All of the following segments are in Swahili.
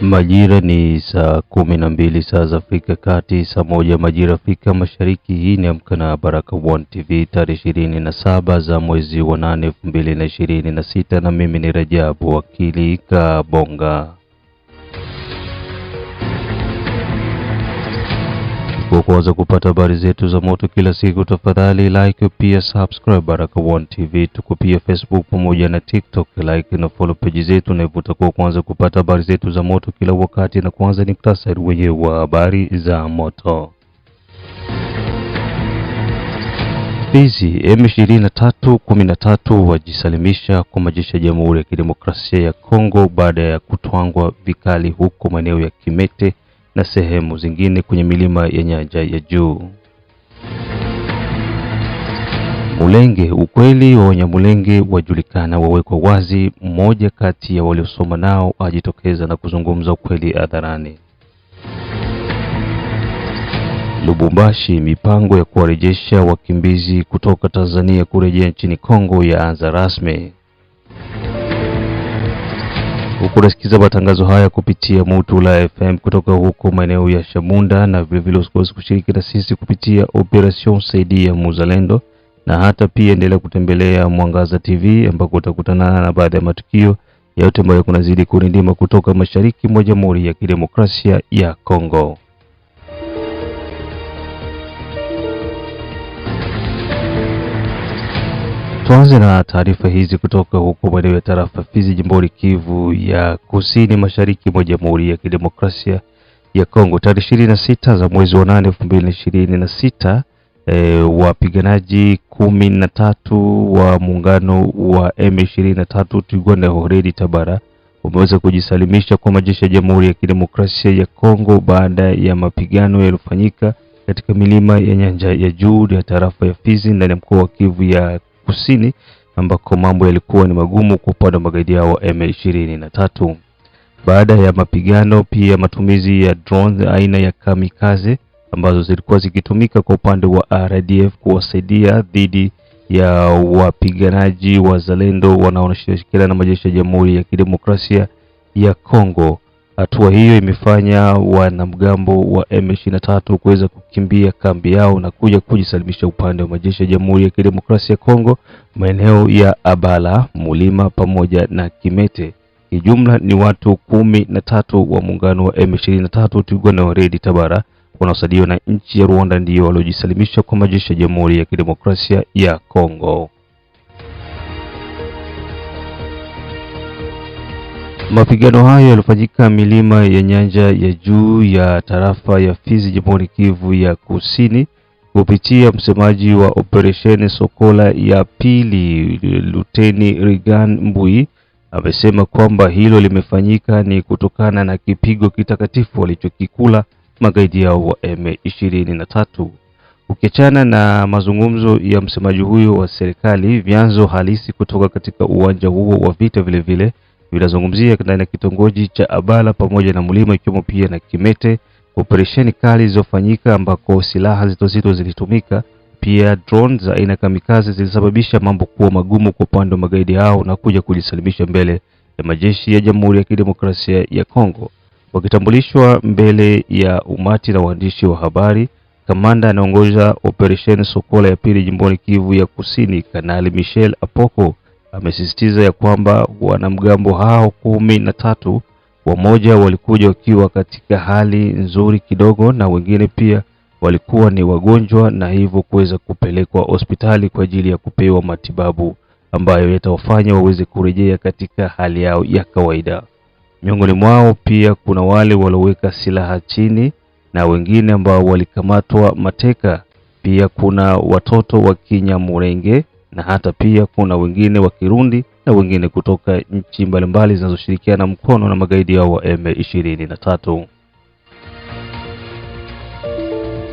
Majira ni saa 12 saa za Afrika Kati, saa 1 majira Afrika Mashariki. Hii ni Amka na Baraka1 TV tarehe 27 za mwezi wa 8 2026, na mimi ni Rajabu Wakili Kabonga. Kwa kuanza kupata habari zetu za moto kila siku, tafadhali like pia subscribe Baraka1 TV. Tuko pia Facebook pamoja na TikTok, like na follow page zetu, na utakuwa kwanza kupata habari zetu za moto kila wakati. Na kwanza ni muhtasari wenyewe wa habari za moto. Fizi M23 wajisalimisha kwa majeshi ya Jamhuri ya Kidemokrasia ya Kongo baada ya kutwangwa vikali huko maeneo ya Kimete na sehemu zingine kwenye milima ya Nyanja ya Juu. Mulenge, ukweli wa Wanyamulenge wajulikana, wawekwa wazi. Mmoja kati ya waliosoma nao ajitokeza na kuzungumza ukweli hadharani. Lubumbashi, mipango ya kuwarejesha wakimbizi kutoka Tanzania kurejea nchini Kongo yaanza rasmi. Ukurasikiza matangazo haya kupitia Mutula FM kutoka huko maeneo ya Shamunda, na vilevile usikose kushiriki na sisi kupitia Operation Saidia Muzalendo, na hata pia endelea kutembelea Mwangaza TV ambako utakutana na baadhi ya matukio yote ambayo kunazidi kurindima kutoka mashariki mwa Jamhuri ya Kidemokrasia ya Kongo. Tuanze na taarifa hizi kutoka huko maeneo ya tarafa Fizi, jimboni Kivu ya Kusini Mashariki mwa Jamhuri ya Kidemokrasia ya Kongo. Tarehe 26 za mwezi wa 8 2026, wapiganaji 13 wa muungano wa M23 Twirwaneho Horeri Tabara wameweza kujisalimisha kwa majeshi ya Jamhuri ya Kidemokrasia ya Kongo baada ya mapigano yaliyofanyika katika milima ya Nyanja ya Juu ya tarafa ya Fizi ndani ya mkoa wa Kivu ya Kusini, ambako mambo yalikuwa ni magumu kwa upande wa magaidi hao wa M23. Baada ya mapigano, pia matumizi ya drones aina ya kamikaze ambazo zilikuwa zikitumika kwa upande wa RDF kuwasaidia dhidi ya wapiganaji wa Zalendo wanaoshirikiana na majeshi ya Jamhuri ya Kidemokrasia ya Kongo. Hatua hiyo imefanya wanamgambo wa M23 kuweza kukimbia kambi yao na kuja kujisalimisha upande wa majeshi ya Jamhuri ya Kidemokrasia ya Kongo maeneo ya Abala, Mulima pamoja na Kimete. Kijumla ni watu 13 wa muungano wa M23 Twirwaneho Horeri Tabara wanaosaidiwa na nchi ya Rwanda ndio waliojisalimisha kwa majeshi ya Jamhuri ya Kidemokrasia ya Kongo. Mapigano hayo yalifanyika milima ya Nyanja ya Juu ya tarafa ya Fizi, jimboni Kivu ya Kusini. Kupitia msemaji wa Operation Sokola ya pili, Luteni Rigan Mbui amesema kwamba hilo limefanyika ni kutokana na kipigo kitakatifu walichokikula magaidi hao wa M23. Ukiachana na mazungumzo ya msemaji huyo wa serikali, vyanzo halisi kutoka katika uwanja huo wa vita vile vinazungumzia ndani ya kitongoji cha Abala pamoja na Mulima, ikiwemo pia na Kimete, operesheni kali zilizofanyika ambako silaha zito zilitumika. Pia drones za aina kamikaze zilisababisha mambo kuwa magumu kwa upande wa magaidi hao na kuja kujisalimisha mbele ya majeshi ya Jamhuri ya Kidemokrasia ya Kongo. Wakitambulishwa mbele ya umati na waandishi wa habari, kamanda anaongoza operesheni Sokola ya pili jimboni Kivu ya Kusini, Kanali Michel Apoko, amesisitiza ya kwamba wanamgambo hao 13, wamoja walikuja wakiwa katika hali nzuri kidogo na wengine pia walikuwa ni wagonjwa, na hivyo kuweza kupelekwa hospitali kwa ajili ya kupewa matibabu ambayo yatawafanya waweze kurejea katika hali yao ya kawaida. Miongoni mwao pia kuna wale walioweka silaha chini na wengine ambao walikamatwa mateka. Pia kuna watoto wa Kinyamurenge na hata pia kuna wengine wa Kirundi na wengine kutoka nchi mbalimbali zinazoshirikiana mkono na magaidi hao wa M23.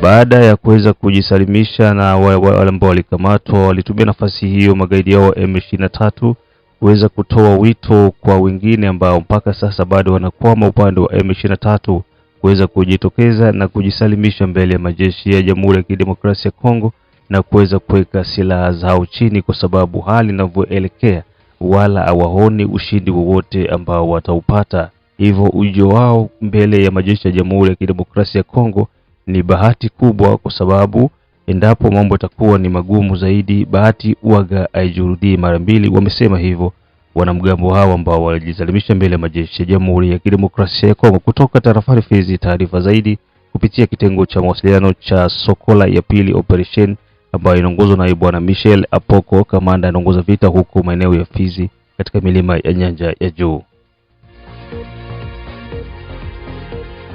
Baada ya kuweza kujisalimisha na wale ambao walikamatwa, walitumia nafasi hiyo magaidi hao wa M23 kuweza kutoa wito kwa wengine ambao mpaka sasa bado wanakwama upande wa M23 kuweza kujitokeza na kujisalimisha mbele ya majeshi ya Jamhuri ya Kidemokrasia ya Kongo na kuweza kuweka silaha zao chini, kwa sababu hali inavyoelekea wala hawaoni ushindi wowote ambao wataupata Hivyo ujio wao mbele ya majeshi ya Jamhuri ya Kidemokrasia ya Kongo ni bahati kubwa, kwa sababu endapo mambo yatakuwa ni magumu zaidi, bahati uaga haijurudii mara mbili. Wamesema hivyo wanamgambo hao ambao walijisalimisha mbele ya majeshi ya Jamhuri ya Kidemokrasia ya Kongo. Kutoka tarafani Fizi, taarifa zaidi kupitia kitengo cha mawasiliano cha Sokola ya pili operation ambayo inaongozwa na Bwana Michel Apoko, kamanda anaongoza vita huko maeneo ya Fizi katika milima ya Nyanja ya Juu.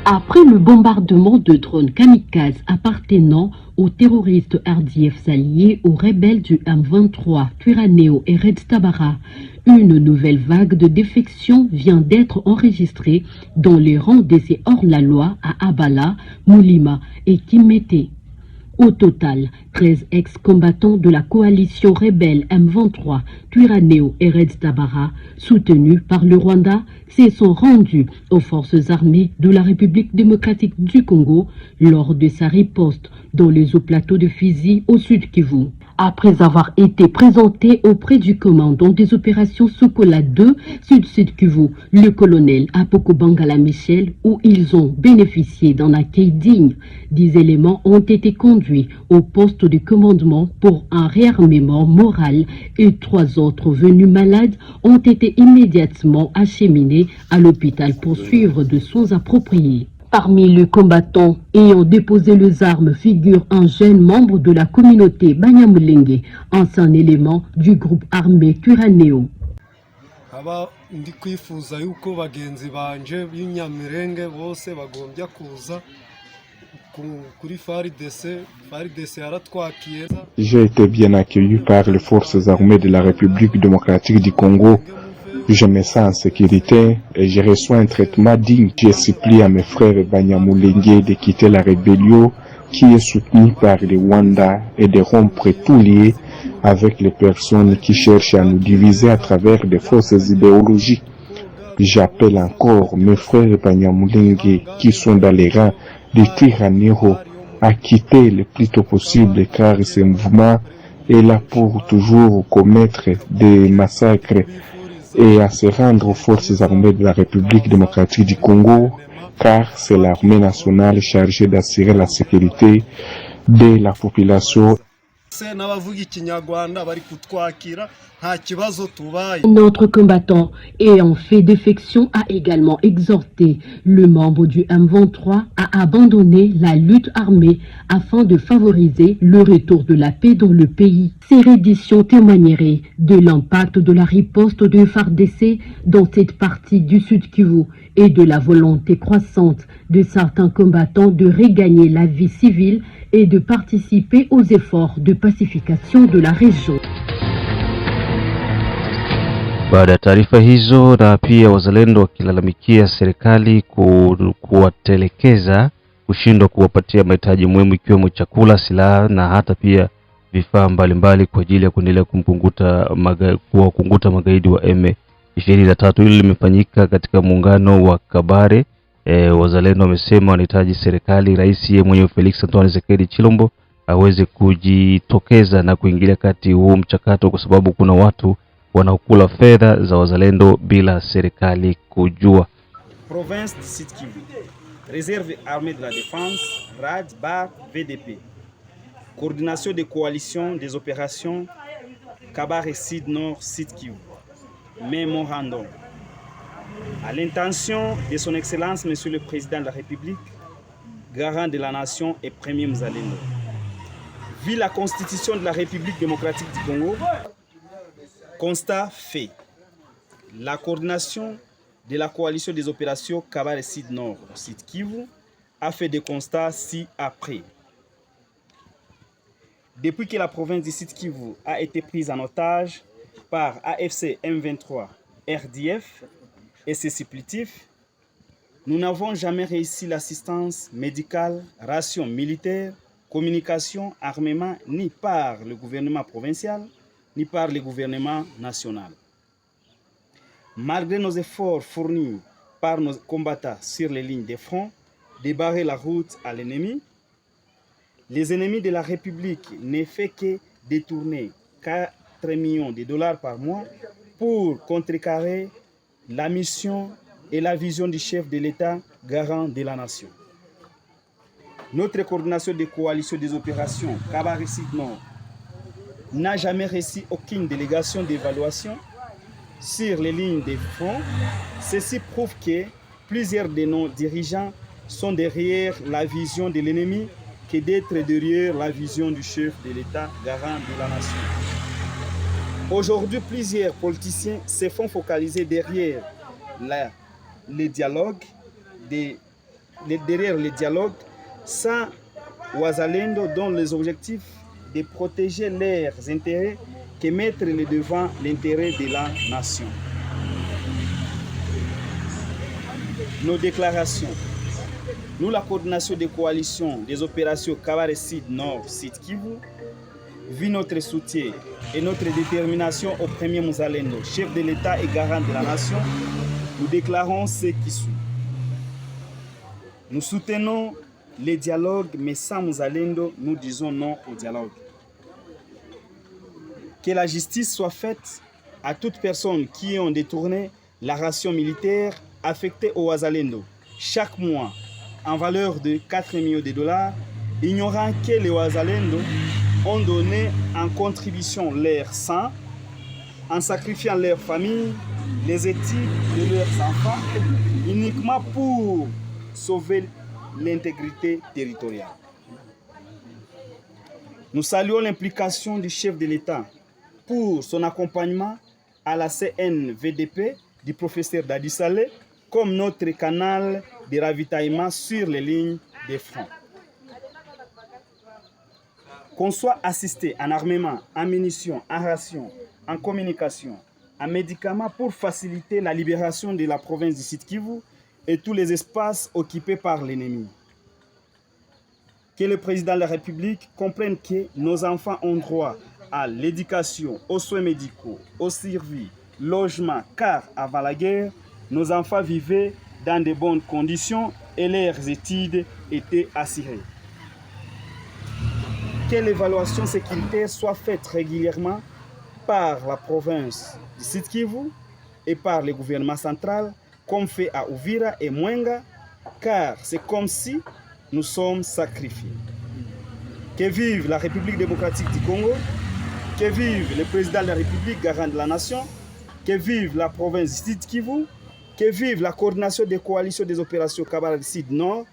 Après le bombardement de drones kamikazes appartenant aux terroristes RDF alliés aux rebelles du M23, Twirwaneho et Red Tabara, une nouvelle vague de défections vient d'être enregistrée dans les rangs des hors-la-loi à Abala, Moulima et Kimete. Au total, 13 ex-combattants de la coalition rebelle M23, Twirwaneho et Red Tabara, soutenus par le Rwanda, se sont rendus aux forces armées de la République démocratique du Congo lors de sa riposte dans les hauts plateaux de Fizi au sud Kivu. Après avoir été présenté auprès du commandant des opérations Sokola 2 Sud-Sud Kivu, le colonel Apoko Bangala Michel, où ils ont bénéficié d'un accueil digne, 10 éléments ont été conduits au poste de commandement pour un réarmement moral et 3 autres venus malades ont été immédiatement acheminés à l'hôpital pour suivre de soins appropriés. Parmi les combattants ayant déposé les armes figure un jeune membre de la communauté Banyamulenge, ancien élément du groupe armé Twirwaneho. Aba ndi kwifuza yuko bagenzi banje b'Inyamirenge bose bagombya kuza kuri FARDC yaratwakiye. J'ai été bien accueilli par les forces armées de la République démocratique du Congo. Je me sens en sécurité et je reçois un traitement digne. Je supplie à mes frères Banyamulenge de quitter la rébellion qui est soutenue par le Rwanda et de rompre tout lié avec les personnes qui cherchent à nous diviser à travers des fausses idéologies. J'appelle encore mes frères Banyamulenge qui sont dans les rangs de Twirwaneho à quitter le plus tôt possible, car ce mouvement est là pour toujours commettre des massacres, et à se rendre aux forces armées de la République démocratique du Congo, car c'est l'armée nationale chargée d'assurer la sécurité de la population. Notre combattant ayant fait défection a également exhorté le membre du M23 à abandonner la lutte armée afin de favoriser le retour de la paix dans le pays. Ces redditions témoigneraient de l'impact de la riposte de FARDC dans cette partie du Sud Kivu et de la volonté croissante de certains combattants de regagner la vie civile et de participer aux efforts de pacification de la région. Baada ya taarifa hizo na pia wazalendo wakilalamikia serikali kuwatelekeza, kushindwa kuwapatia mahitaji muhimu ikiwemo chakula, silaha na hata pia vifaa mbalimbali kwa ajili ya kuendelea kuwakunguta magaidi wa M23. Hili limefanyika katika muungano wa Kabare. Wazalendo wamesema wanahitaji serikali, rais yeye mwenyewe Felix Antoine Tshisekedi Chilombo aweze kujitokeza na kuingilia kati huu mchakato, kwa sababu kuna watu wanaokula fedha za wazalendo bila serikali kujua. Province du Sud Kivu, Réserve armée de la défense, RAD, BAR, VDP. Coordination des coalitions des opérations Kabare Sud Nord Sud Kivu. Mémorandum. À l'intention de son Excellence Monsieur le Président de la République, garant de la nation et premier Mzalendo. Vu la Constitution de la République démocratique du Congo, constat fait. La coordination de la coalition des opérations Kabare Sud Nord Sud Kivu a fait des constats ci-après. Depuis que la province du Sud Kivu a été prise en otage par AFC M23 RDF et ses supplétifs, nous n'avons jamais réussi l'assistance médicale, ration militaire, communication, armement, ni par le gouvernement provincial, ni par le gouvernement national. Malgré nos efforts fournis par nos combattants sur les lignes de front, de barrer la route à l'ennemi, les ennemis de la République ne font que détourner 4 millions de dollars par mois pour contrecarrer la mission et la vision du chef de l'État garant de la nation. Notre coordination de coalition des opérations Kabare Sud Nord n'a jamais reçu aucune délégation d'évaluation sur les lignes des fronts. Ceci prouve que plusieurs de nos dirigeants sont derrière la vision de l'ennemi que d'être derrière la vision du chef de l'État garant de la nation. Aujourd'hui, plusieurs politiciens se font focaliser derrière les dialogues, sans Wazalendo dont les objectifs de protéger leurs intérêts que mettre devant l'intérêt de la nation. Nos déclarations. Nous, la coordination des coalitions des opérations Kabare Sud Nord, Sud Kivu, vu notre soutien et notre détermination au premier Muzalendo, chef de l'État et garant de la nation, nous déclarons ce qui suit. Nous soutenons les dialogues, mais sans Muzalendo, nous disons non au dialogue. Que la justice soit faite à toutes personnes qui ont détourné la ration militaire affectée au Wazalendo chaque mois en valeur de 4 millions de dollars, ignorant que les Wazalendo ont donné en contribution leur sang, en sacrifiant leur famille, les études de leurs enfants, uniquement pour sauver l'intégrité territoriale. Nous saluons l'implication du chef de l'État pour son accompagnement à la CNVDP du professeur Dadi Saleh comme notre canal de ravitaillement sur les lignes de front. Qu'on soit assisté en armement, en munitions, en rations, en communication, en médicaments pour faciliter la libération de la province du Sud Kivu et tous les espaces occupés par l'ennemi. Que le président de la République comprenne que nos enfants ont droit à l'éducation, aux soins médicaux, aux services, logement, car avant la guerre, nos enfants vivaient dans de bonnes conditions et leurs études étaient assurées. Que l'évaluation sécuritaire soit faite régulièrement par la province du Sud Kivu et par le gouvernement central, comme fait à Uvira et Mwenga, car c'est comme si nous sommes sacrifiés. Que vive la République démocratique du Congo, que vive le président de la République garant de la nation, que vive la province du Sud Kivu, que vive la coordination des coalitions des opérations Kabare Sud Nord,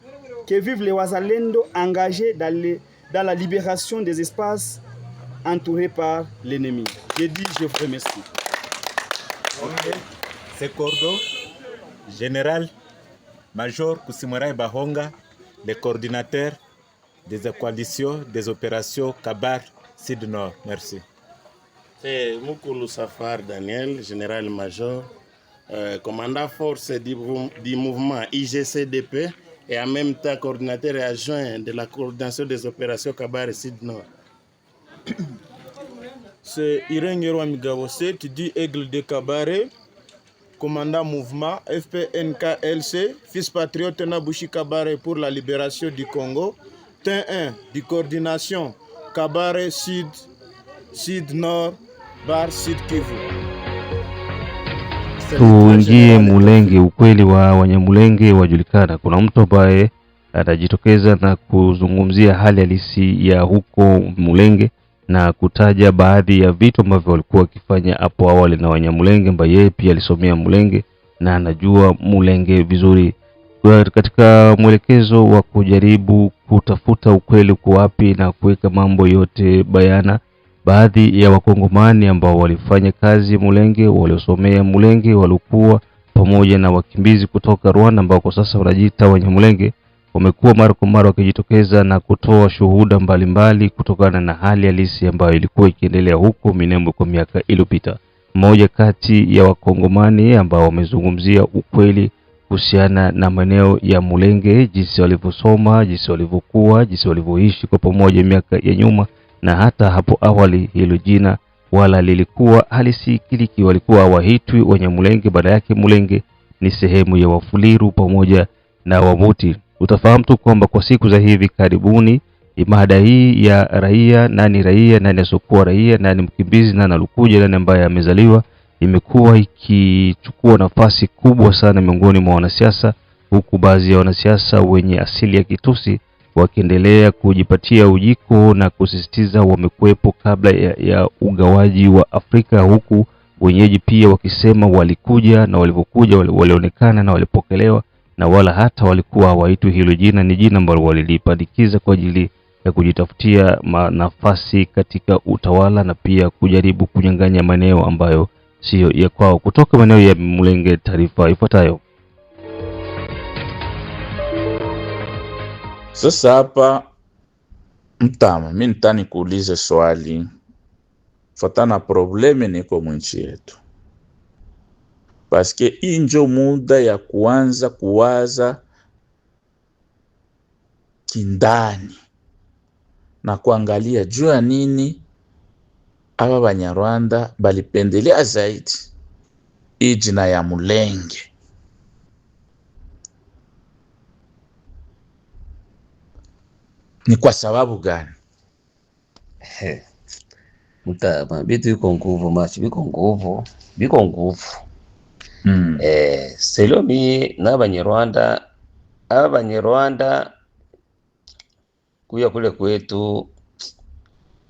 que vive les Wazalendo engagés dans la libération des espaces entourés par l'ennemi. Je dis, je vous remercie. C'est Cordo, général, major Kusimurai Bahonga, le coordinateur des coalitions des opérations Kabare Sud Nord. Merci. C'est Moukoulou Safar Daniel, général-major, commandant force du mouvement IGCDP et en même temps coordinateur et adjoint de la coordination des opérations Kabare Sud Nord. C'est Irène Yerwamigabo, tu dis Aigle de Kabare, commandant mouvement FPNKLC, fils patriote Nabushi Kabare pour la libération du Congo, T1 de coordination Kabare Sud Nord, Bar Sud Kivu. Tuingie Mulenge. Ukweli wa Wanyamulenge wajulikana. Kuna mtu ambaye atajitokeza na kuzungumzia hali halisi ya huko Mulenge na kutaja baadhi ya vitu ambavyo walikuwa wakifanya hapo awali na Wanyamulenge, ambaye yeye pia alisomea Mulenge na anajua Mulenge vizuri. Katika mwelekezo wa kujaribu kutafuta ukweli uko wapi na kuweka mambo yote bayana, baadhi ya Wakongomani ambao walifanya kazi Mulenge, waliosomea Mulenge, walikuwa pamoja na wakimbizi kutoka Rwanda ambao kwa sasa wanajiita Wanyamulenge, wamekuwa mara kwa mara wakijitokeza na kutoa shuhuda mbalimbali kutokana na hali halisi ambayo ilikuwa ikiendelea huko Minembwe kwa miaka iliyopita. Mmoja kati ya Wakongomani ambao wamezungumzia ukweli kuhusiana na maeneo ya Mulenge, jinsi walivyosoma, jinsi walivyokuwa, jinsi walivyoishi kwa pamoja miaka ya nyuma, na hata hapo awali hilo jina wala lilikuwa halisikiliki, walikuwa hawahitwi Wanyamulenge, baada yake Mulenge ni sehemu ya Wafuliru pamoja na Wamuti. Utafahamu tu kwamba kwa siku za hivi karibuni mada hii ya raia, nani asokuwa raia, nani mkimbizi, nani alikuja, nani ambaye amezaliwa, imekuwa ikichukua nafasi kubwa sana miongoni mwa wanasiasa, huku baadhi ya wanasiasa wenye asili ya Kitusi wakiendelea kujipatia ujiko na kusisitiza wamekuwepo kabla ya ugawaji wa Afrika, huku wenyeji pia wakisema walikuja na walivyokuja walionekana na walipokelewa na wala hata walikuwa hawaitwi hilo jina. Ni jina ambalo walilipandikiza kwa ajili ya kujitafutia nafasi katika utawala na pia kujaribu kunyang'anya maeneo ambayo sio ya kwao. Kutoka maeneo ya Mulenge, taarifa ifuatayo. Sasa hapa Mtama, mimi nitani kuulize swali fatana probleme niko mwinchi yetu, paske injo muda ya kuanza kuwaza kindani na kuangalia juu ya nini aba Banyarwanda balipendelea zaidi hii jina ya Mulenge. Ni kwa sababu gani? Mtama, bitu yuko nguvu, machi biko nguvu. Selomi na Banyarwanda kuya kule kwetu,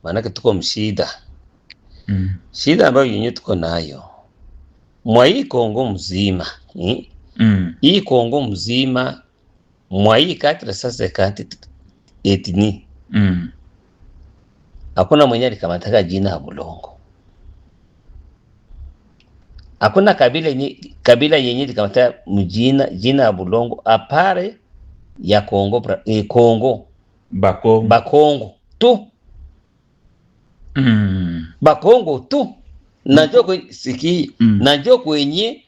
manake tuko mshida. Shida ambayo yenye tuko nayo mwa hii Kongo mzima, hii Kongo mzima, mwa hii kati sasa kati etini, hakuna mwenye alikamata jina ya Bulongo. Hakuna kabila yenye likamata jina ya Bulongo apare ya Kongo Bakongo tu. Bakongo tu. Najua kwenye siki, najua kwenye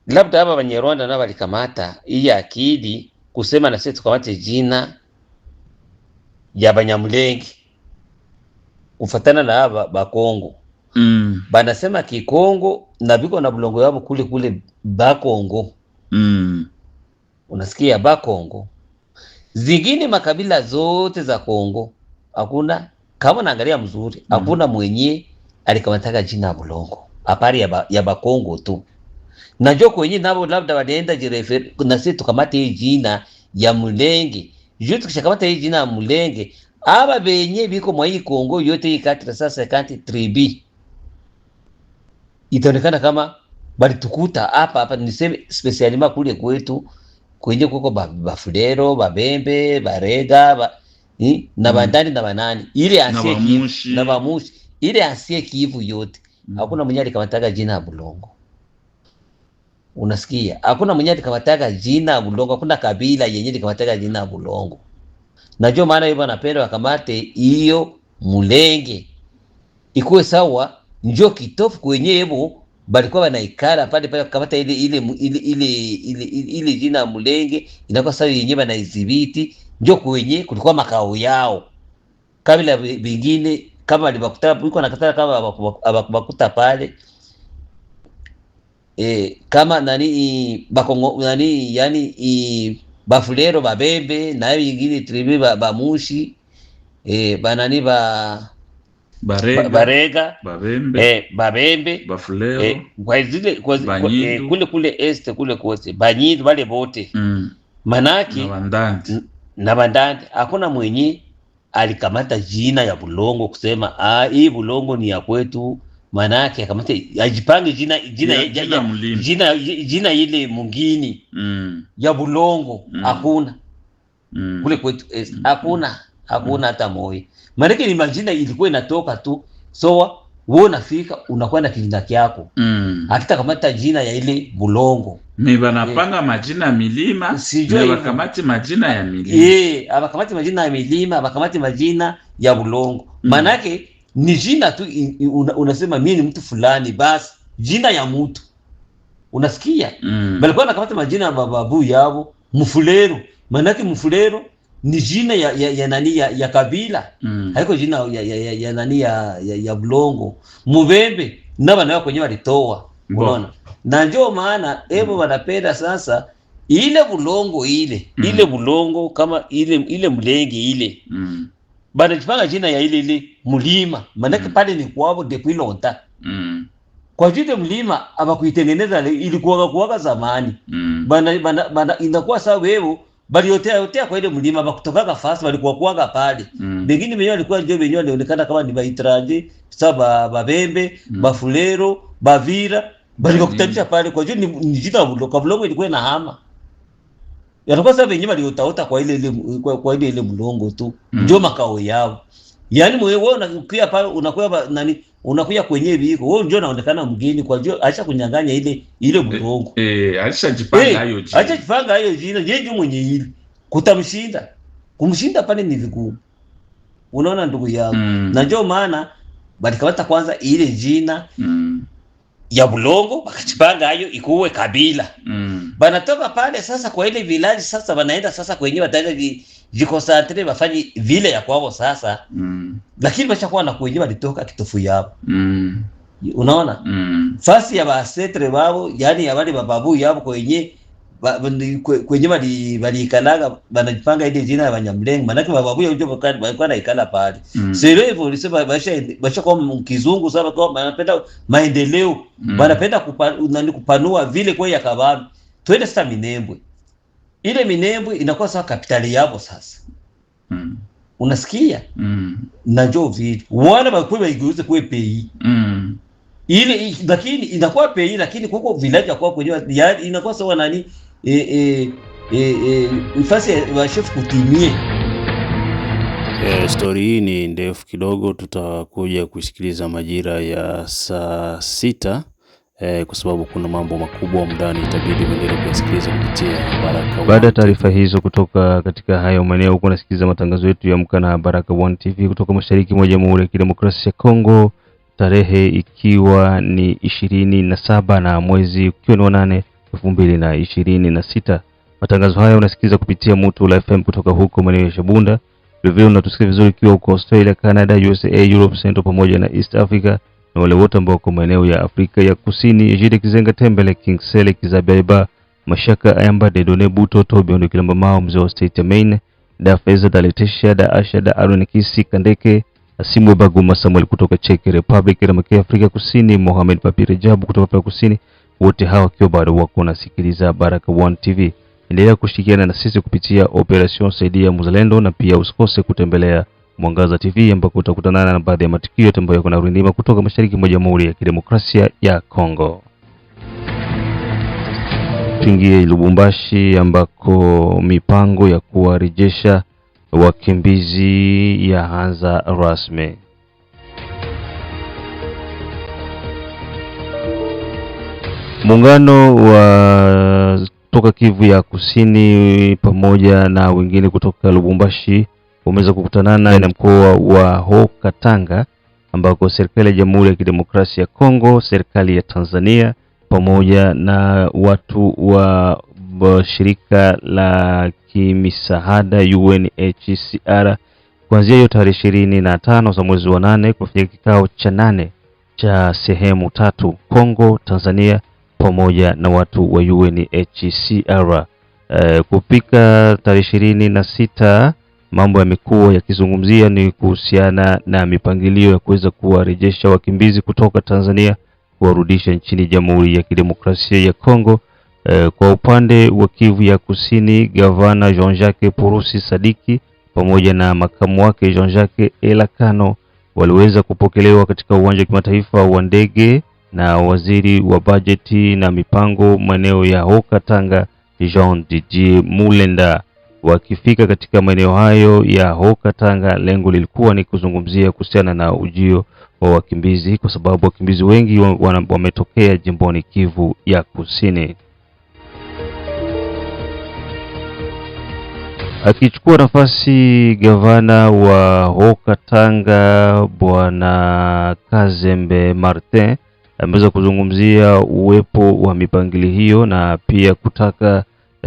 labda hapa Banyarwanda na walikamata hii akili kusema na sisi tukamate jina ya Banyamulenge ufatana na hapa Bakongo. Banasema Kikongo na biko na Bulongo yabo kule Bakongo. Unasikia Bakongo. Zingine makabila zote za Kongo hakuna, kama naangalia mzuri, hakuna mwenye alikamata jina ya Bulongo apari ya Bakongo tu. Najua kwenye nabo labda walienda jirefer na sisi tukamate hii jina ya Mulenge. Juu tukishakamata hii jina ya Mulenge, aba benye biko mwa hii Kongo yote hii kati sasa kanti tribi, itaonekana kama bali tukuta hapa niseme specialima kule kwetu kwenye kuko Bafulero, Babembe, Barega, na Bandani na Banani, ile asie Kivu na Bamushi, ile asie Kivu yote. Hakuna mwenye alikamata jina ya Bulongo. Unasikia? Hakuna mwenye alikamata jina ya Bulongo, hakuna kabila yenye alikamata jina ya Bulongo. Najua maana hiyo wanapenda wakamate hiyo Mulenge ikuwe sawa, njoo kitofu kwenye hebo balikuwa wanaikala pale kamata ile jina ya Mulenge inakuwa sawa yenyewe wanaidhibiti, njoo kwenye kulikuwa makao yao. Kabila vingine kama walibakuta biko nakataka kama abakubakuta pale kama nani Bakongo nani yani Bafulero, Babembe na vingine tribi Bamushi banani Barega, Babembe, Bafulero, kwa zile kule este kule kote Banyidu wale bote manaki na Bandandi. Hakuna mwenye alikamata jina ya Bulongo kusema hii Bulongo ni ya kwetu, manake akamata ajipange jina ile mungini ya Bulongo. Hakuna kule kwetu hakuna hata moja. Manake ni majina ilikuwa inatoka tu. So wewe unafika unakuwa na kijina kyako. Hakita kamata jina ya ile Bulongo. Ni banapanga majina milima, ni bakamati majina ya milima. Abakamati majina ya milima, abakamati majina ya Bulongo. Manake ni jina tu unasema mimi ni mtu fulani basi, jina ya mtu. Unasikia? Balikuwa nakamata majina ya babu yao, Mufulero. Manake Mufulero ni jina ya nani ya kabila. Haiko jina ya nani ya Bulongo. Mubembe na bana wao kwenyewe walitoa. Unaona? Na njoo maana hebo wanapenda sasa ile Bulongo ile Bulongo kama ile Mulenge ile. Bana jipanga jina ya ile Mulima. Manake pale ni kwao depuis longtemps. Kwa vile mlima abakuitengeneza ilikuwa zamani. Bana inakuwa sawa wewe baliotea kwa ile mlima bakutoka fast balikuwa pale. Bengine wenyewe walikuwa ndio wenyewe walionekana kama ni baitraje, sasa babembe, bafulero, bavira, balikutanisha pale kwa hiyo ni jita bulongo ilikuwa na hama. Yatakuwa sasa wenyewe waliotaota kwa ile mlongo tu. Ndio makao yao. Yaani wewe unakuja pale unakuwa nani unakuja kwenye biko wewe ndio unaonekana mgeni kwa hiyo acha kunyang'anya ile mlongo. Alishajipanga hiyo jina. Alishajipanga hiyo jina yeye mwenye ile kutamshinda. Kumshinda pale ni vigumu. Unaona ndugu yangu. Na ndio maana balikamata kwanza ile jina ya bulongo bakachipanga hayo ikuwe kabila. Banatoka pale sasa kwa ile village sasa banaenda sasa kwenye wataenda jikosantre bafanye vile ya kwao sasa. Lakini bashakuwa na kwenye walitoka kitofu yao. Unaona? Fasi ya basetre babo yani ya wale bababu yao kwenye walikanaga banajipanga ile jina ya Banyamulenge manake bababu yao ndio walikuwa naikala pale. Sio hivyo ulisema basha kwa kizungu sasa kwa wanapenda maendeleo, wanapenda kupanua vile kwa ya Kabambi. Twende sasa Minembwe. Ile Minembwe inakuwa sawa kapitali yao sasa. Unasikia? Na njoo vile. Wana bakwe baigeuze kwa pei. Ile lakini inakuwa pei lakini kuko village kwa kwenye inakuwa sawa nani ifasi wa chef kutimie. Story hii ni ndefu kidogo, tutakuja kusikiliza majira ya saa 6 kwa sababu kuna mambo makubwa ndani, itabidi kuendelea kusikiliza kupitia Baraka1. Baada ya taarifa hizo kutoka katika hayo maeneo, uko nasikiliza matangazo yetu ya Amka na Baraka1 TV kutoka mashariki mwa Jamhuri ya Kidemokrasia ya Kongo, tarehe ikiwa ni 27 na mwezi ukiwa ni 8 2026. Matangazo haya unasikiliza kupitia Mutula FM kutoka huko maeneo ya Shabunda. Vilevile unatusikia vizuri ukiwa huko Australia, Canada, USA, Europe Central pamoja na East Africa, na wale wote ambao kwa maeneo ya Afrika ya Kusini, Ejide Kizenga Tembele, King Sele Kizabeba, Mashaka Ayamba, Dedone Buto, Tobi Ondo Kilamba Mao, mzee wa State ya Maine, Da Feza, Da Letesha, Da Asha, Da Aaron Kisi Kandeke, Asimwe Baguma Samuel kutoka Czech Republic, Ramaki Afrika Kusini, Mohamed Papire Jabu kutoka Afrika Kusini, wote hawa wakiwa bado wako nasikiliza Baraka1 TV. Endelea kushirikiana na sisi kupitia Operation Saidia Mzalendo, na pia usikose kutembelea Mwangaza TV ambako utakutana na baadhi ya matukio ambayo yako na rindima kutoka mashariki mwa Jamhuri ya Kidemokrasia ya Kongo. Tuingie Lubumbashi ambako mipango ya kuwarejesha wakimbizi yaanza rasmi. Muungano wa toka Kivu ya Kusini pamoja na wengine kutoka Lubumbashi umeweza kukutana na mkoa wa Haut-Katanga ambako serikali ya Jamhuri ya Kidemokrasia ya Kongo, serikali ya Tanzania pamoja na watu wa shirika la kimisaada UNHCR kuanzia hiyo tarehe 25 za mwezi wa 8 kufanya kikao cha 8 cha sehemu 3, Kongo, Tanzania pamoja na watu wa UNHCR. Kupika tarehe 26 mambo yamekuwa yakizungumzia ni kuhusiana na mipangilio ya kuweza kuwarejesha wakimbizi kutoka Tanzania kuwarudisha nchini Jamhuri ya Kidemokrasia ya Kongo. Kwa upande wa Kivu ya Kusini, Gavana Jean-Jacques Purusi Sadiki pamoja na makamu wake Jean-Jacques Elakano waliweza kupokelewa katika uwanja wa kimataifa wa ndege na waziri wa bajeti na mipango maeneo ya Haut-Katanga Jean Didier Mulenda. Wakifika katika maeneo hayo ya Haut-Katanga, lengo lilikuwa ni kuzungumzia kuhusiana na ujio wa wakimbizi kwa sababu wakimbizi wengi wametokea jimboni Kivu ya Kusini. Akichukua nafasi, gavana wa Haut-Katanga Bwana Kazembe Martin ameweza kuzungumzia uwepo wa mipangilio hiyo na pia kutaka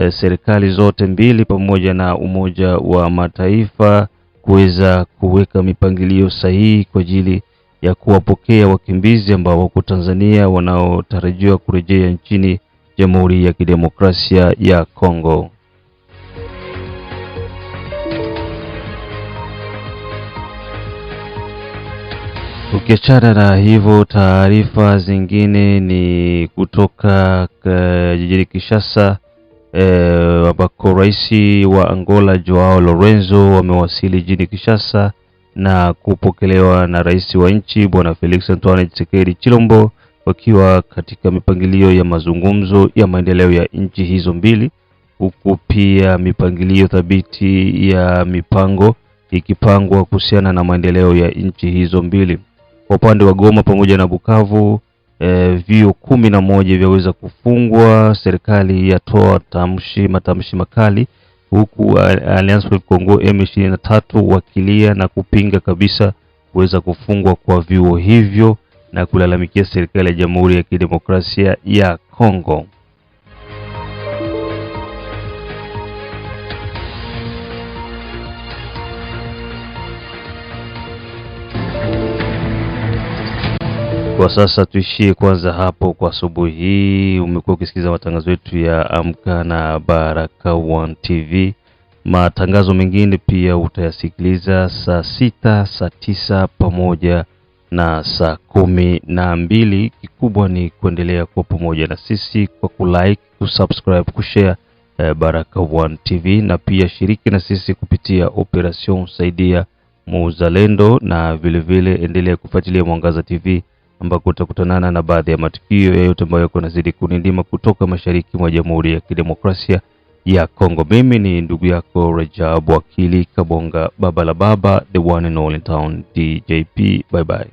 serikali zote mbili pamoja na Umoja wa Mataifa kuweza kuweka mipangilio sahihi kwa ajili ya kuwapokea wakimbizi ambao wako Tanzania wanaotarajiwa kurejea nchini Jamhuri ya Kidemokrasia ya Kongo. Ukiachana na hivyo, taarifa zingine ni kutoka jijini Kinshasa ambako rais wa Angola Joao Lorenzo wamewasili jijini Kinshasa na kupokelewa na rais wa nchi Bwana Felix Antoine Tshisekedi Chilombo, wakiwa katika mipangilio ya mazungumzo ya maendeleo ya nchi hizo mbili, huku pia mipangilio thabiti ya mipango ikipangwa kuhusiana na maendeleo ya nchi hizo mbili. Kwa upande wa Goma pamoja na Bukavu, vio 11 vyaweza kufungwa. Serikali yatoa matamshi makali, huku Alliance Fleuve Congo M23 wakilia na kupinga kabisa kuweza kufungwa kwa vio hivyo na kulalamikia serikali ya Jamhuri ya Kidemokrasia ya Kongo. Kwa sasa tuishie kwanza hapo kwa asubuhi hii. Umekuwa ukisikiza matangazo yetu ya Amka na Baraka One TV. Matangazo mengine pia utayasikiliza saa 6, saa 9 pamoja na saa 12. Kikubwa ni kuendelea kwa pamoja na sisi kwa kulike, kusubscribe, kushare Baraka One TV, na pia shiriki na sisi kupitia Operation Saidia Muzalendo, na vile endelea kufuatilia Mwangaza TV ambako utakutanana na baadhi ya matukio yote ambayo yako nazidi kunindima kutoka mashariki mwa Jamhuri ya Kidemokrasia ya Kongo. Mimi ni ndugu yako Rajab Wakili Kabonga, baba la baba, the one and all in town, DJP. Bye bye.